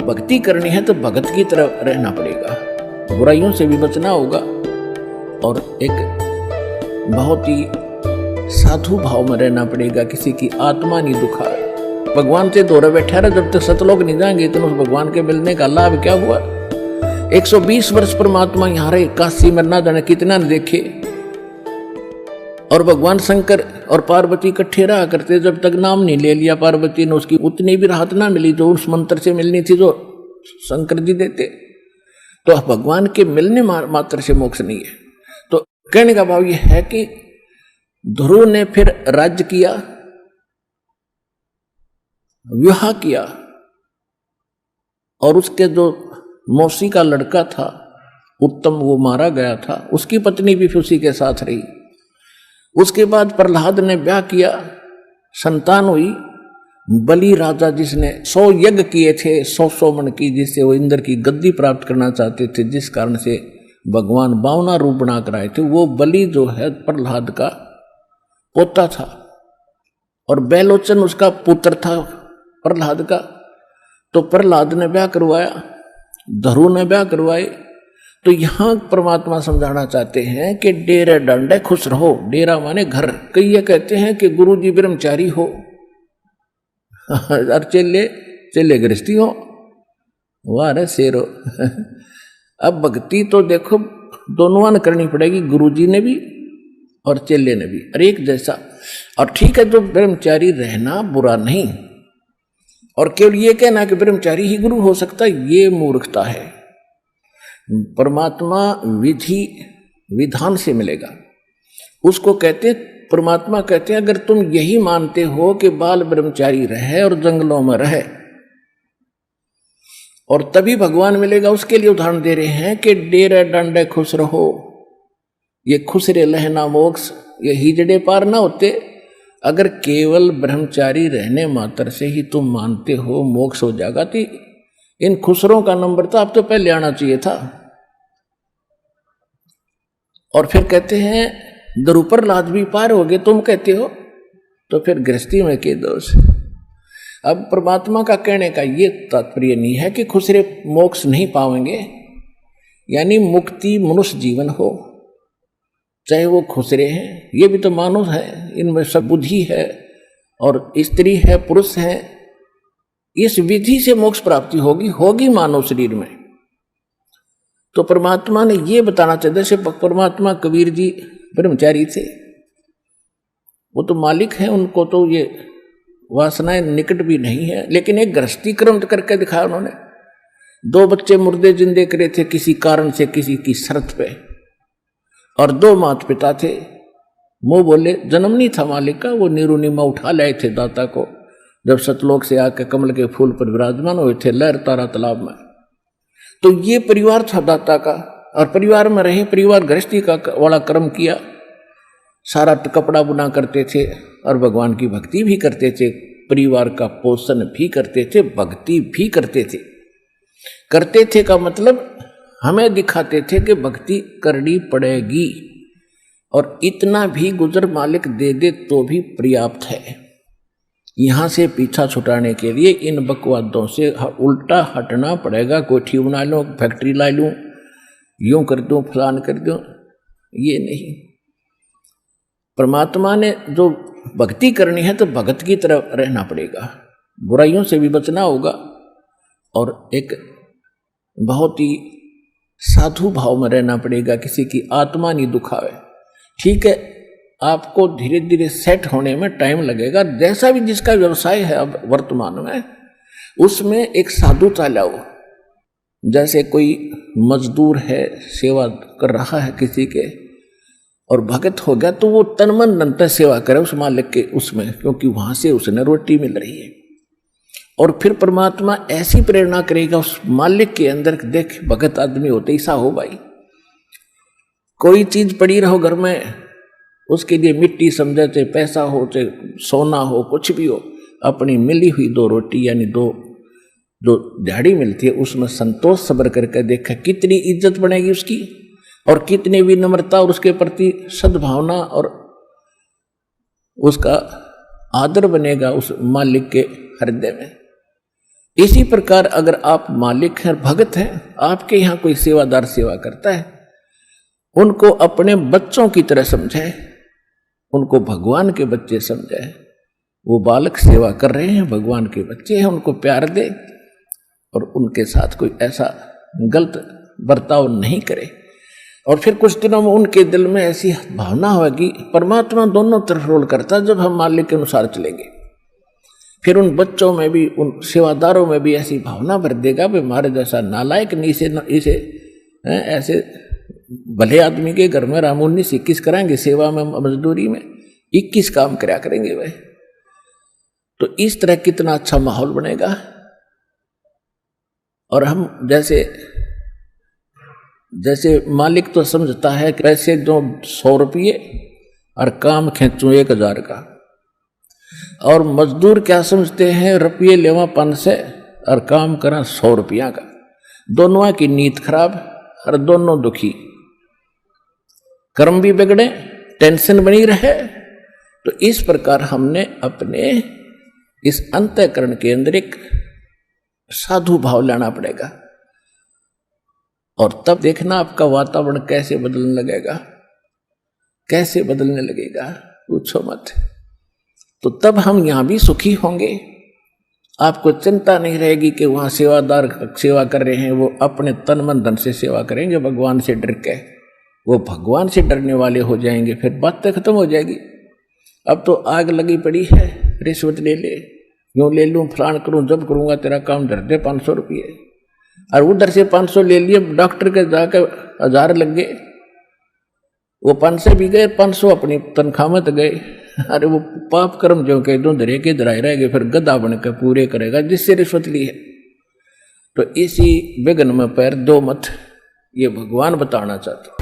भक्ति करनी है तो भगत की तरह रहना पड़ेगा, बुराइयों से भी बचना होगा और एक बहुत ही साधु भाव में रहना पड़ेगा, किसी की आत्मा नहीं दुखाए। भगवान से दूर बैठा रहा, जब तक सतलोक नहीं जाएंगे तो उस भगवान के मिलने का लाभ क्या हुआ। 120 वर्ष परमात्मा यहाँ रहे, काशी में ना जाने कितना न देखे, और भगवान शंकर और पार्वती इकट्ठे रहा करते, जब तक नाम नहीं ले लिया पार्वती ने उसकी उतनी भी राहत ना मिली जो उस मंत्र से मिलनी थी जो शंकर जी देते। तो भगवान के मिलने मात्र से मोक्ष नहीं है। तो कहने का भाव यह है कि ध्रुव ने फिर राज्य किया, विवाह किया, और उसके जो मौसी का लड़का था उत्तम वो मारा गया था, उसकी पत्नी भी फिर उसी के साथ रही। उसके बाद प्रहलाद ने ब्याह किया, संतान हुई। बलि राजा जिसने 100 यज्ञ किए थे 100 मन की, जिससे वो इंद्र की गद्दी प्राप्त करना चाहते थे, जिस कारण से भगवान 52 रूप बना कर आए थे, वो बलि जो है प्रहलाद का पोता था और बैलोचन उसका पुत्र था प्रहलाद का। तो प्रहलाद ने ब्याह करवाया, ध्रुव ने ब्याह करवाए। तो यहां परमात्मा समझाना चाहते हैं कि डेरे डंडे खुश रहो। डेरा माने घर। कई ये कहते हैं कि गुरु जी ब्रह्मचारी हो और चेले गृहस्थी हो, वाह रे शेरो। अब भक्ति तो देखो दोनों ने करनी पड़ेगी, गुरु जी ने भी और चेले ने भी, और एक जैसा। और ठीक है, जो ब्रह्मचारी रहना बुरा नहीं, और केवल ये कहना कि ब्रह्मचारी ही गुरु हो सकता है, ये मूर्खता है। परमात्मा विधि विधान से मिलेगा, उसको कहते परमात्मा कहते हैं अगर तुम यही मानते हो कि बाल ब्रह्मचारी रहे और जंगलों में रहे और तभी भगवान मिलेगा, उसके लिए उदाहरण दे रहे हैं कि डेरे डंडे खुश रहो। ये खुश रे लहना मोक्ष, ये हिजड़े पार ना होते। अगर केवल ब्रह्मचारी रहने मात्र से ही तुम मानते हो मोक्ष हो जाएगा, तो इन खुसरों का नंबर तो अब तो पहले आना चाहिए था। और फिर कहते हैं द्रुपर लाद भी पार हो गए, तुम कहते हो तो फिर गृहस्थी में के दोष। अब परमात्मा का कहने का ये तात्पर्य नहीं है कि खुसरे मोक्ष नहीं पाएंगे, यानी मुक्ति मनुष्य जीवन हो, चाहे वो खुसरे हैं, ये भी तो मानव है, इनमें सब बुद्धि है और स्त्री है पुरुष है। इस विधि से मोक्ष प्राप्ति होगी मानव शरीर में। तो परमात्मा ने ये बताना चाहिए, जैसे परमात्मा कबीर जी ब्रह्मचारी थे, वो तो मालिक हैं, उनको तो ये वासनाएं निकट भी नहीं है, लेकिन एक गृहस्थी क्रम करके दिखाया उन्होंने। 2 बच्चे मुर्दे जिंदे करे थे किसी कारण से, किसी की शर्त पे, और 2 माता पिता थे। मुंह बोले जन्म नहीं था मालिक का, वो नीरू नीमा उठा लाए थे दाता को, जब सतलोक से आके कमल के फूल पर विराजमान हुए थे लहर तारा तालाब में। तो ये परिवार था दाता का, और परिवार में रहे, परिवार गृहस्थी का वाला कर्म किया, सारा कपड़ा बुना करते थे और भगवान की भक्ति भी करते थे, परिवार का पोषण भी करते थे, भक्ति भी करते थे का मतलब हमें दिखाते थे कि भक्ति करनी पड़ेगी, और इतना भी गुजर मालिक दे दे तो भी पर्याप्त है। यहां से पीछा छुटाने के लिए इन बकवादों से उल्टा हटना पड़ेगा। कोठी बना लूं, फैक्ट्री ला लूं, यूं कर दूं, फलान कर दूं, ये नहीं। परमात्मा ने जो भक्ति करनी है तो भगत की तरह रहना पड़ेगा, बुराइयों से भी बचना होगा और एक बहुत ही साधु भाव में रहना पड़ेगा, किसी की आत्मा नहीं दुखावे। ठीक है, आपको धीरे धीरे सेट होने में टाइम लगेगा, जैसा भी जिसका व्यवसाय है अब वर्तमान में, उसमें एक साधुता लाओ। जैसे कोई मजदूर है, सेवा कर रहा है किसी के और भगत हो गया, तो वो तन मन धन से सेवा करे उस मालिक के उसमें, क्योंकि वहां से उसने रोटी मिल रही है। और फिर परमात्मा ऐसी प्रेरणा करेगा उस मालिक के अंदर, देख भगत आदमी होते ऐसा हो भाई। कोई चीज पड़ी रहो घर में, उसके लिए मिट्टी समझे, चाहे पैसा हो चाहे सोना हो, कुछ भी हो, अपनी मिली हुई 2 रोटी यानी 2 जो दिहाड़ी मिलती है उसमें संतोष सब्र करके देखा कितनी इज्जत बनेगी उसकी, और कितनी विनम्रता और उसके प्रति सद्भावना और उसका आदर बनेगा उस मालिक के हृदय में। इसी प्रकार अगर आप मालिक हैं, भगत हैं, आपके यहाँ कोई सेवादार सेवा करता है, उनको अपने बच्चों की तरह समझे, उनको भगवान के बच्चे समझे। वो बालक सेवा कर रहे हैं, भगवान के बच्चे हैं, उनको प्यार दे और उनके साथ कोई ऐसा गलत बर्ताव नहीं करे। और फिर कुछ दिनों में उनके दिल में ऐसी भावना होगी, परमात्मा दोनों तरफ रोल करता है, जब हम मालिक के अनुसार चलेंगे। फिर उन बच्चों में भी, उन सेवादारों में भी ऐसी भावना भर देगा भी हमारे जैसा नालायक नहीं, इसे ऐसे भले आदमी के घर में राम 19-21 कराएंगे, सेवा में मजदूरी में 21 काम कराया करेंगे वह। तो इस तरह कितना अच्छा माहौल बनेगा। और हम जैसे मालिक तो समझता है कि पैसे दो 100 रुपये और काम खींचूं 1000 का, और मजदूर क्या समझते हैं, रुपये लेवा 500 और काम करा 100 रुपया का। दोनों की नीयत खराब और दोनों दुखी, कर्म भी बिगड़े, टेंशन बनी रहे। तो इस प्रकार हमने अपने इस अंतःकरण के अंदर एक साधु भाव लाना पड़ेगा, और तब देखना आपका वातावरण कैसे बदलने लगेगा, कैसे बदलने लगेगा, पूछो मत। तो तब हम यहां भी सुखी होंगे। आपको चिंता नहीं रहेगी कि वहां सेवादार सेवा कर रहे हैं, वो अपने तन मन धन से सेवा करेंगे, भगवान से डर के। वो भगवान से डरने वाले हो जाएंगे, फिर बातें खत्म हो जाएगी। अब तो आग लगी पड़ी है, रिश्वत ले ले, यूं ले लूं, फलान करूं, जब करूंगा तेरा काम धर दे 500 रुपये, और उधर से 500 ले लिए, डॉक्टर के जाकर 1000 लग गए, वो 500 भी गए, 500 अपनी तनख्वाह में तो गए। अरे वो पाप कर्म जो कह दो धरे के धराए रहेंगे, फिर गधा बनकर पूरे करेगा जिससे रिश्वत ली है। तो इसी विघ्न में पैर दो मत, ये भगवान बताना चाहता।